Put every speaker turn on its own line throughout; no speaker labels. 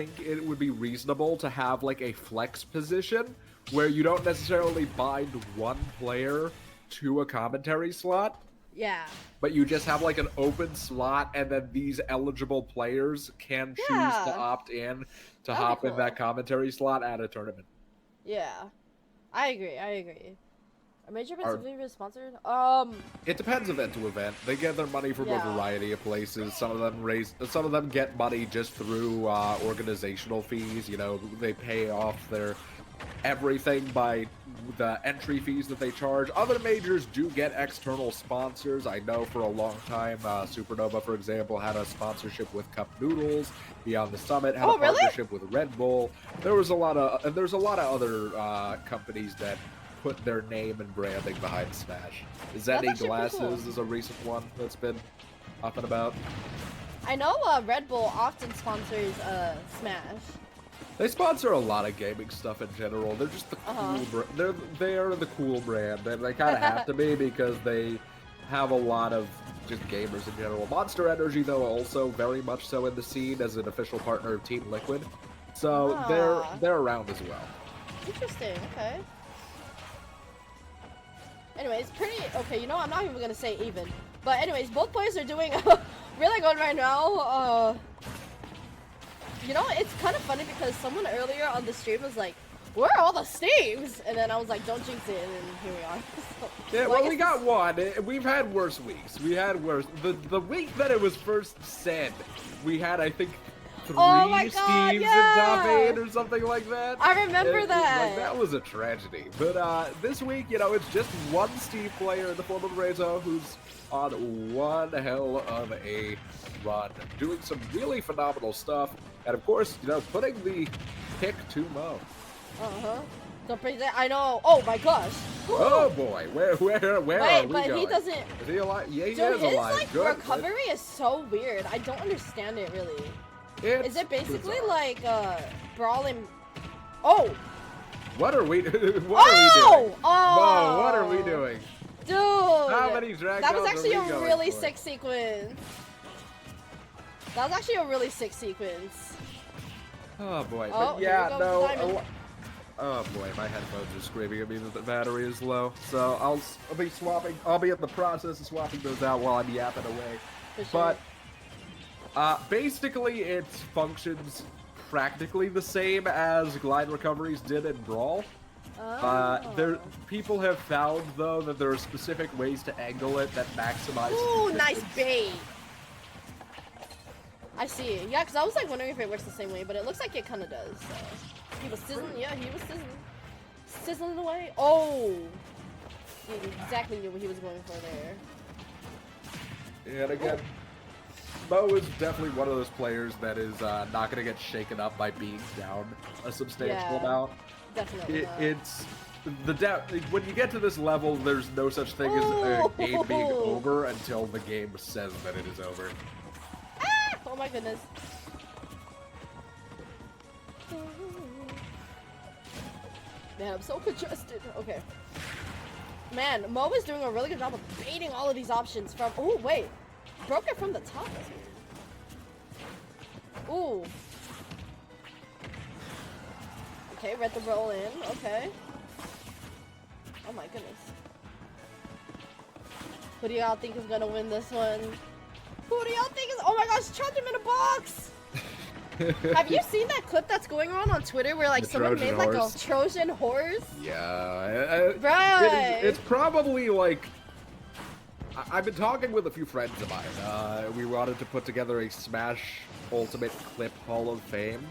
think it would be reasonable to have like a flex position where you don't necessarily bind one player to a commentary slot.
Yeah.
But you just have like an open slot, and then these eligible players can choose to opt in to hop in that commentary slot at a tournament.
Yeah, I agree. Are major events typically sponsored?
It depends event to event. They get their money from a variety of places. Some of them get money just through organizational fees. You know, they pay off their everything by the entry fees that they charge. Other majors do get external sponsors. I know for a long time, Supernova, for example, had a sponsorship with Cup Noodles. Beyond the Summit had a partnership with Red Bull. There's a lot of other companies that put their name and branding behind Smash. Zenny Glasses is a recent one that's been up and about.
I know Red Bull often sponsors Smash.
They sponsor a lot of gaming stuff in general. They're just the cool. They're the cool brand, and they kind of have to be because they have a lot of just gamers in general. Monster Energy, though, also very much so in the scene as an official partner of Team Liquid, so they're around as well.
Interesting. Okay. Anyways, okay. You know, I'm not even gonna say even, but anyways, both players are doing really good right now. You know, it's kind of funny because someone earlier on the stream was like, where are all the Steves? And then I was like, don't jinx it, and then here we are.
Yeah, well, we got one. We've had worse weeks. We had worse. The week that it was first said, we had, I think, 3 Steves in top 8 or something like that.
I remember that.
Like, that was a tragedy. But this week, you know, it's just one Steve player in the form of ReZo who's on one hell of a run, doing some really phenomenal stuff. And of course, you know, putting the pick to Mo.
I know. Oh my gosh.
Oh boy. Where are we going?
He doesn't.
Is he alive? Yeah, he
is
alive.
His like recovery is so weird. I don't understand it really. Is it basically like brawling? Oh.
What are we? What are we doing?
Oh.
Mo, what are we doing?
Dude.
How many drag
That was actually a really sick sequence. That was actually a really sick sequence.
Oh boy. But yeah, no. Oh boy, my headphones are screaming at me that the battery is low. So I'll be swapping. I'll be in the process of swapping those out while I'm yapping away.
For sure.
But basically, it functions practically the same as Glide Recoveries did in Brawl. People have found though that there are specific ways to angle it that maximize.
Ooh, nice bait. I see. Yeah, because I was like wondering if it works the same way, but it looks like it kind of does. So. He was sizzling. Yeah, he was sizzling. Sizzling away. Oh! He exactly knew what he was going for there.
And again, Mo is definitely one of those players that is not going to get shaken up by being down a substantial amount.
Definitely
It's when you get to this level, there's no such thing as a game being over until the game says that it is over.
Oh my goodness. Man, I'm so congested. Okay. Man, Mo is doing a really good job of baiting all of these options from... Oh, wait. Broke it from the top. Ooh. Okay, read the roll in. Okay. Oh my goodness. Who do y'all think is gonna win this one? Who do y'all think is... Oh my goch, trapped him in a box! Have you seen that clip that's going on Twitter where like someone made like a Trojan horse?
Yeah.
Right.
It's probably like... I've been talking with a few friends of mine. We wanted to put together a Smash Ultimate Clip Hall of Fame,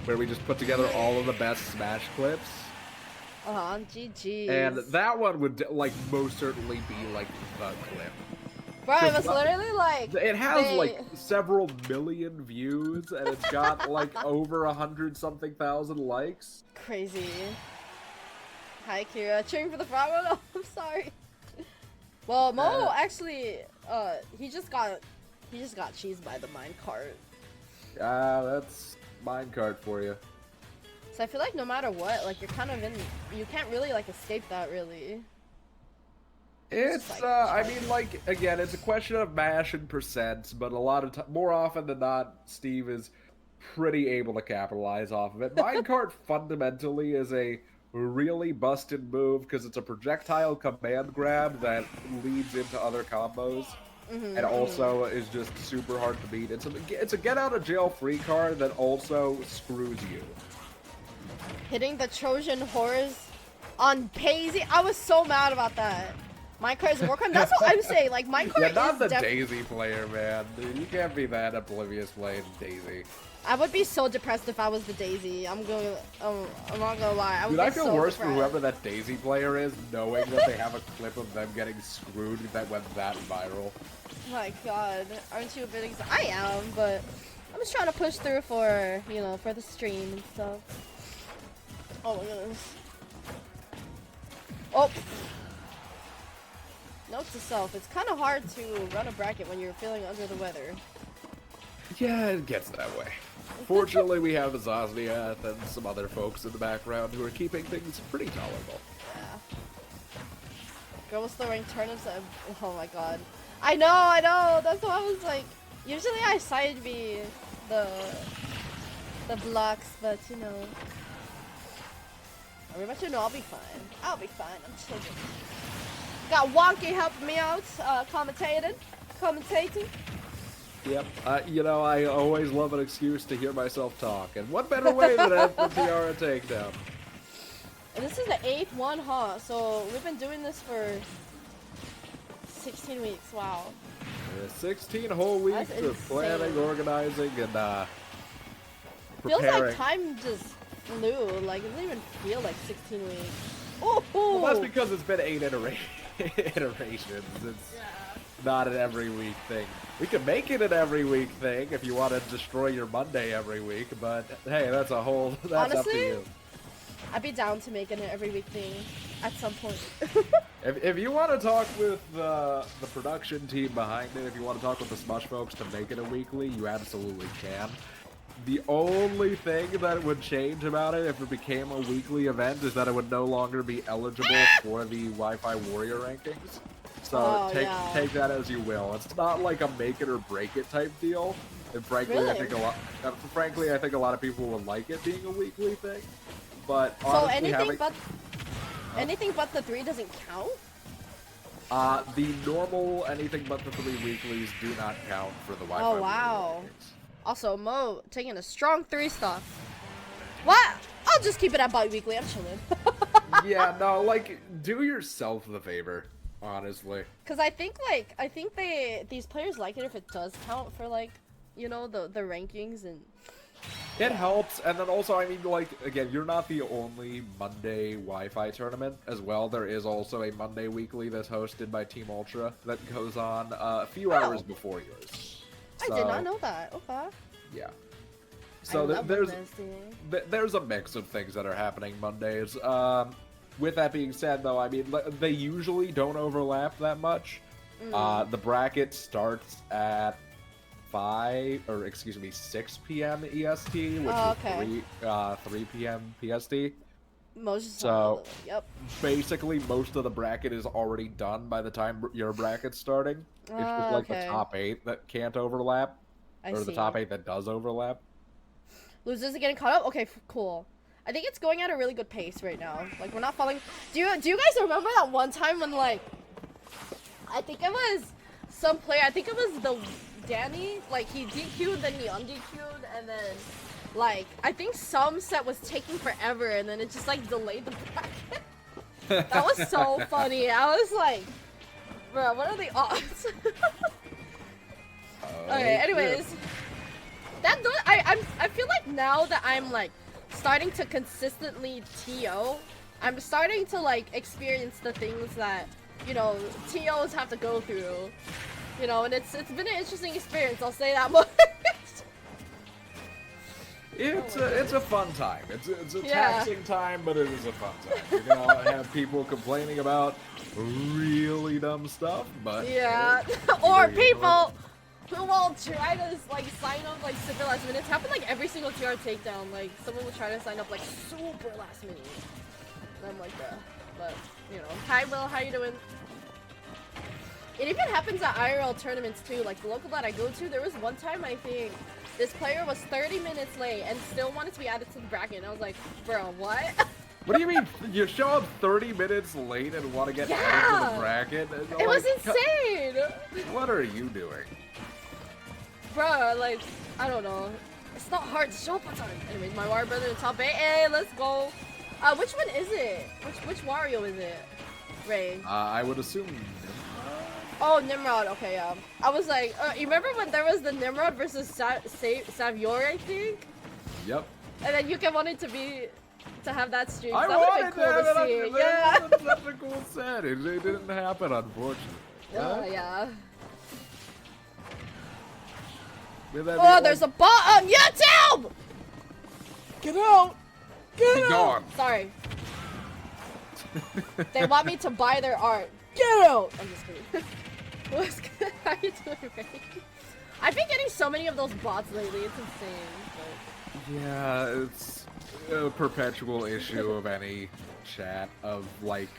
where we just put together all of the best Smash clips.
GG.
And that one would like most certainly be like the clip.
Bro, it was literally like...
It has like several million views, and it's got like over 100-something thousand likes.
Crazy. Hi, Kira. Cheering for the frog. Oh, no, I'm sorry. Well, Mo actually, he just got cheesed by the minecart.
That's minecart for you.
So I feel like no matter what, like you're kind of in, you can't really like escape that really.
It's, like, I mean, like, again, it's a question of mash and percents, but a lot of more often than not, Steve is pretty able to capitalize off of it. Minecart fundamentally is a really busted move because it's a projectile command grab that leads into other combos. And also is just super hard to beat. It's a get out of jail free card that also screws you.
Hitting the Trojan horse on Paisy. I was so mad about that. Minecart is a war crime. That's what I'm saying. Like Minecart
Yeah, not
is
the Daisy player, man. Dude, you can't be that oblivious playing Daisy.
I would be so depressed if I was the Daisy. I'm not gonna lie.
Dude, I feel worse for whoever that Daisy player is, knowing that they have a clip of them getting screwed that went that viral.
My God, aren't you a bit I am, but I'm just trying to push through for, you know, for the stream and stuff. Oh my goodness. Oh! Note to self, it's kind of hard to run a bracket when you're feeling under the weather.
Yeah, it gets that way. Fortunately, we have Zazniath and some other folks in the background who are keeping things pretty tolerable.
Yeah. Girl was throwing turnips at... Oh my God. I know! That's why I was like... Usually I side B the blocks, but you know... Everybody know I'll be fine. I'll be fine. I'm chilling. Got Wonky helping me out, commentating.
Yep. You know, I always love an excuse to hear myself talk, and what better way than at the Tiara Takedown?
And this is the 8th one, huh? So we've been doing this for 16 weeks. Wow.
16 whole weeks of planning, organizing, and
Feels
preparing.
like time just flew. Like it doesn't even feel like 16 weeks. Oh.
Well, that's because it's been 8 iterations. It's not an every week thing. We can make it an every week thing if you want to destroy your Monday every week, but hey, that's a whole. That's
Honestly,
up to you.
I'd be down to make it an every week thing at some point.
If you want to talk with the production team behind it, if you want to talk with the Smush folks to make it a weekly, you absolutely can. The only thing that would change about it if it became a weekly event is that it would no longer be eligible for the Wi-Fi Warrior rankings. So take that as you will. It's not like a make it or break it type deal. And frankly,
really?
I think a lot of people would like it being a weekly thing. But
so
honestly,
anything but the 3 doesn't count?
The normal anything but the 3 weeklies do not count for the Wi-Fi.
Oh wow. Also, Mo taking a strong 3 stuff. What? I'll just keep it at bi-weekly. I'm chilling.
Yeah, no, like, do yourself the favor, honestly.
Because I think these players like it if it does count for, like, you know, the rankings and...
It helps, and then also, I mean, like, again, you're not the only Monday Wi-Fi tournament as well. There is also a Monday weekly that's hosted by Team Ultra that goes on a few hours before yours. So,
I did not know that. Okay.
Yeah. So there's a mix of things that are happening Mondays. With that being said, though, I mean, they usually don't overlap that much. The bracket starts at 6 p.m. EST, which is 3 p.m. PST. Basically, most of the bracket is already done by the time your bracket's starting. It's just like the top 8 that can't overlap, the top 8 that does overlap.
Losers are getting caught up? Okay, cool. I think it's going at a really good pace right now. Like, we're not falling... Do you guys remember that one time when, like... I think it was some player... I think it was the Danny. Like, he DQ'd, then he undQ'd, and then... Like, I think some set was taking forever, and then it just, like, delayed the bracket. That was so funny. I was like... Bro, what are the odds? Okay, anyways... I feel like now that I'm like starting to consistently TO, I'm starting to like experience the things that, you know, TOs have to go through. You know, and it's been an interesting experience, I'll say that much.
It's a fun time. It's a taxing time, but it is a fun time. You're gonna have people complaining about really dumb stuff, but
or people who will try to like sign up like super last minute. It's happened like every single TR takedown. Like someone will try to sign up like super last minute. And I'm like, but you know, hi Will, how you doing? It even happens at IRL tournaments too. Like the local that I go to, there was one time I think this player was 30 minutes late and still wanted to be added to the bracket. And I was like, bro, what?
What do you mean? You show up 30 minutes late and want to get added to the bracket?
It was insane!
What are you doing?
Bro, like, I don't know. It's not hard to show up on time. Anyways, my Wario brother in top 8. Hey, let's go. Which one is it? Which Wario is it? Ray.
I would assume
Oh, Nimrod. Okay, yeah. I was like, you remember when there was the Nimrod versus Savior, I think?
Yep.
And then Yuka wanted to have that stream.
I
That would
wanted
have been cool
to
to
have
see.
it.
Yeah.
That's such a cool set. It didn't happen, unfortunately.
Yeah.
Oh,
there's a bot. Yeah, Tim! Get out! Get out!
Gone.
Sorry. They want me to buy their art. Get out! I'm just kidding. What's good? How you doing, Ray? I've been getting so many of those bots lately. It's insane. But...
Yeah, it's a perpetual issue of any chat of like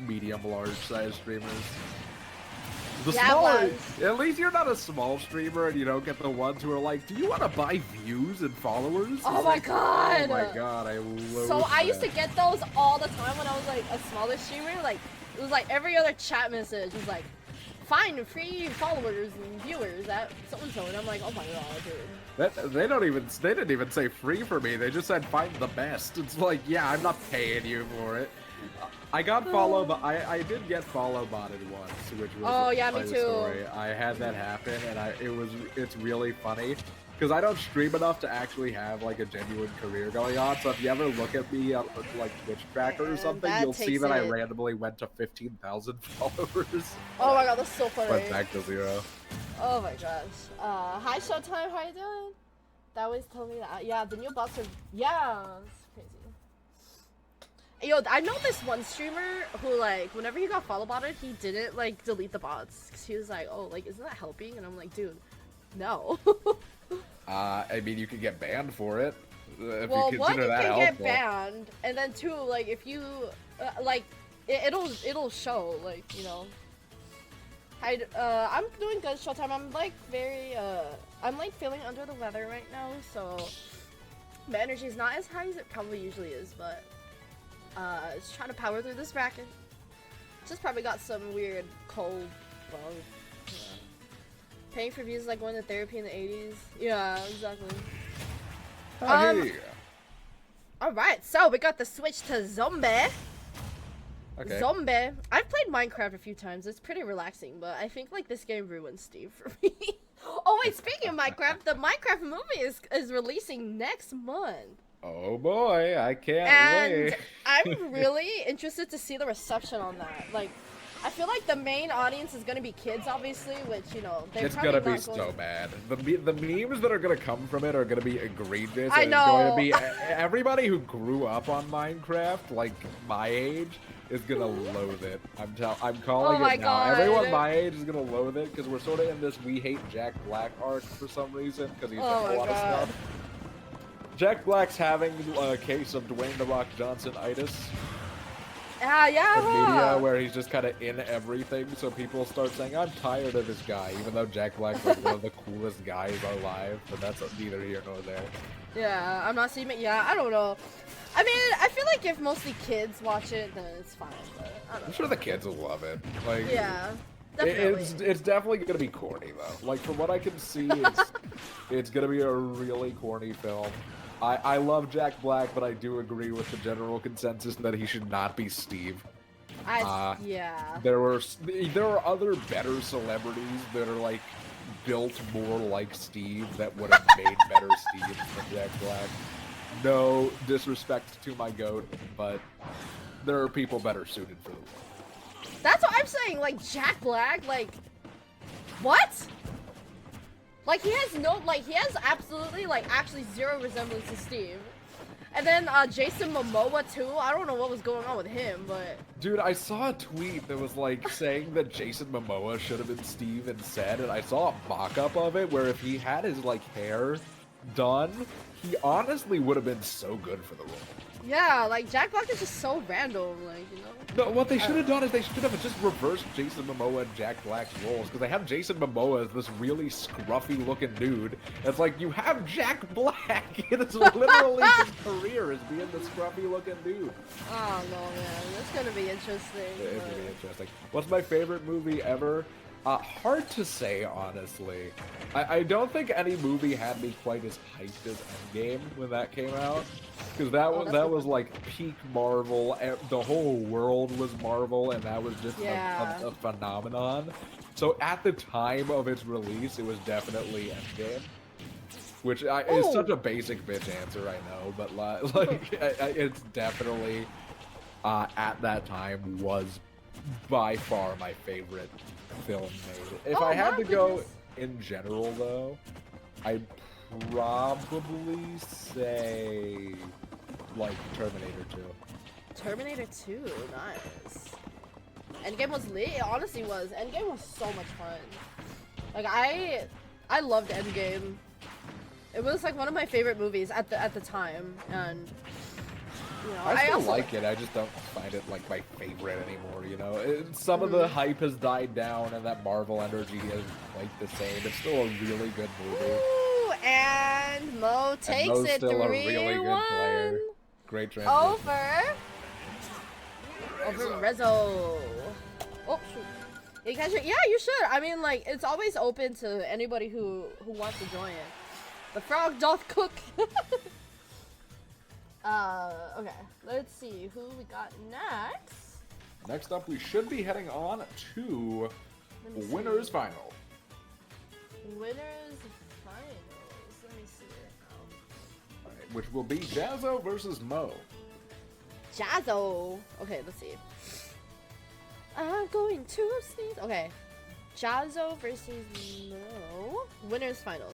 medium, large size streamers. The smaller, at least you're not a small streamer and you don't get the ones who are like, do you want to buy views and followers?
Oh my god!
Oh my god, I love
So I used to get those all the time when I was like a smaller streamer. Like, it was like every other chat message was like, find free followers and viewers at so-and-so. And I'm like, oh my god, dude.
They didn't even say free for me. They just said find the best. It's like, yeah, I'm not paying you for it. I got follow, but I did get follow botted once, which was
yeah, me too.
Story. I had that happen, and it's really funny because I don't stream enough to actually have like a genuine career going on. So if you ever look at me like Twitch Tracker or something, you'll see that I randomly went to 15,000 followers.
Oh my god, that's so funny.
Went back to 0.
Oh my gosh. Hi Showtime, how you doing? That always told me that. Yeah, the new bots are. Yeah, it's crazy. Yo, I know this one streamer who, like, whenever he got follow botted, he didn't, like, delete the bots. Cause he was like, oh, like, isn't that helping? And I'm like, dude, no.
I mean, you could get banned for it. If
well,
you
one,
consider
you
that
can
helpful.
get banned. And then two, like, if you, like, it'll show, like, you know. I'm doing good, Showtime. I'm, like, I'm, like, feeling under the weather right now, so my energy is not as high as it probably usually is, but just trying to power through this bracket. Just probably got some weird cold bug. Yeah. Paying for views is like going to therapy in the 80s. Yeah, exactly. Alright, so we got the switch to Zombie.
Okay.
Zombie. I've played Minecraft a few times. It's pretty relaxing, but I think like this game ruined Steve for me. Oh wait, speaking of Minecraft, the Minecraft movie is releasing next month.
Oh boy, I can't wait.
I'm really interested to see the reception on that. Like, I feel like the main audience is gonna be kids, obviously, which, you know,
it's gonna be so bad. The memes that are gonna come from it are gonna be egregious.
I
and
know.
It's going to be everybody who grew up on Minecraft, like my age, is gonna loathe it. I'm calling it now.
God.
Everyone my age is gonna loathe it because we're sort of in this we hate Jack Black arc for some reason because he's done a lot of stuff. Jack Black's having a case of Dwayne "The Rock" Johnson-itis.
Yeah.
Media where he's just kind of in everything, so people start saying, I'm tired of this guy, even though Jack Black's like one of the coolest guys alive, but that's neither here nor there.
Yeah, I'm not seeing it. Yeah, I don't know. I mean, I feel like if mostly kids watch it, then it's fine, but I don't know.
I'm sure the kids will love it. Like,
yeah, definitely.
It's definitely gonna be corny, though. Like, from what I can see, it's gonna be a really corny film. I love Jack Black, but I do agree with the general consensus that he should not be Steve.
Yeah.
There are other better celebrities that are like built more like Steve that would have made better Steve than Jack Black. No disrespect to my goat, but there are people better suited for the role.
That's what I'm saying. Like Jack Black, like what? Like he has absolutely, like, actually zero resemblance to Steve. And then Jason Momoa too. I don't know what was going on with him, but
dude, I saw a tweet that was like saying that Jason Momoa should have been Steve instead, and I saw a mock-up of it where if he had his like hair done, he honestly would have been so good for the role.
Yeah, like Jack Black is just so random, like, you know.
No, what they should have done is they should have just reversed Jason Momoa and Jack Black's roles, because they have Jason Momoa as this really scruffy-looking dude. It's like, you have Jack Black. It is literally his career is being the scruffy-looking dude.
Oh no, man, that's gonna be interesting.
It's gonna be interesting. What's my favorite movie ever? Hard to say, honestly. I don't think any movie had me quite as hyped as Endgame when that came out. Because that was like peak Marvel. The whole world was Marvel, and that was just a phenomenon. So at the time of its release, it was definitely Endgame. Which is such a basic bitch answer, I know, but like it's definitely at that time was by far my favorite film made. If I had to go in general, though, I'd probably say like Terminator 2.
Terminator 2, nice. Endgame was lit. It honestly was. Endgame was so much fun. Like I loved Endgame. It was like one of my favorite movies at the time, and you know,
I still like it. I just don't find it like my favorite anymore. You know, some of the hype has died down, and that Marvel energy is quite the same. It's still a really good movie.
Ooh, and Mo takes
Mo's
it
still
3-1.
a really good player. Great transition.
Over ReZo. Oh shoot. You guys yeah, you should. I mean, like, it's always open to anybody who wants to join it. The frog doth cook. Okay. Let's see who we got next.
Next up, we should be heading on to Winners Final.
Winners Finals. Let me see it now.
Right, which will be Jazzo versus Mo.
Jazzo. Okay, let's see. I'm going to sneeze. Okay. Jazzo versus Mo. Winners Finals.